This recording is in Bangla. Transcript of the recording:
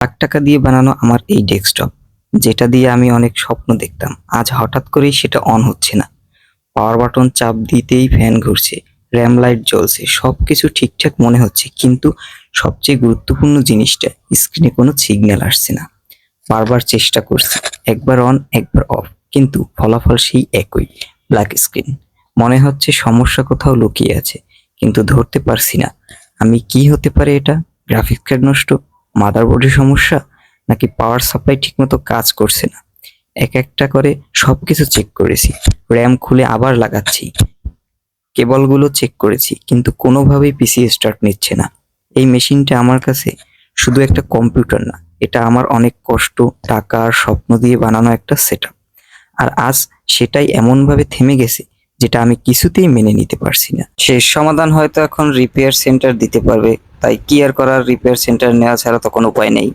লাখ টাকা দিয়ে বানানো আমার এই ডেস্কটপ, যেটা দিয়ে আমি অনেক স্বপ্ন দেখতাম, আজ হঠাৎ করেই সেটা অন হচ্ছে না। পাওয়ার বাটন চাপ দিতেই ফ্যান ঘুরছে, র্যাম লাইট জ্বলছে, সবকিছু ঠিকঠাক মনে হচ্ছে, কিন্তু সবচেয়ে গুরুত্বপূর্ণ জিনিসটা, স্ক্রিনে কোনো সিগন্যাল আসছে না। বারবার চেষ্টা করছি, একবার অন একবার অফ, কিন্তু ফলাফল সেই একই, ব্ল্যাক স্ক্রিন। মনে হচ্ছে সমস্যা কোথাও লুকিয়ে আছে, কিন্তু ধরতে পারছি না। আমি কি হতে পারে এটা? গ্রাফিক্স কার্ড নষ্ট, মাদারবোর্ডের সমস্যা, নাকি পাওয়ার সাপ্লাই ঠিকমতো কাজ করছে না? এক একটা করে সবকিছু চেক করেছি, র্যাম খুলে আবার লাগাচ্ছি, কেবলগুলো চেক করেছি, কিন্তু কোনোভাবেই পিসি স্টার্ট নিচ্ছে না। এই মেশিনটা আমার কাছে শুধু একটা কম্পিউটার না, এটা আমার অনেক কষ্ট, টাকা আর স্বপ্ন দিয়ে বানানো একটা সেটআপ। আর আজ সেটাই এমনভাবে থেমে গেছে, যেটা আমি কিছুতেই মেনে নিতে পারছি না। শেষ সমাধান হয়তো এখন রিপেয়ার সেন্টার দিতে পারবে, তাই কি আর করার, রিপেয়ার সেন্টার নেওয়া ছাড়া তো কোনো উপায় নেই।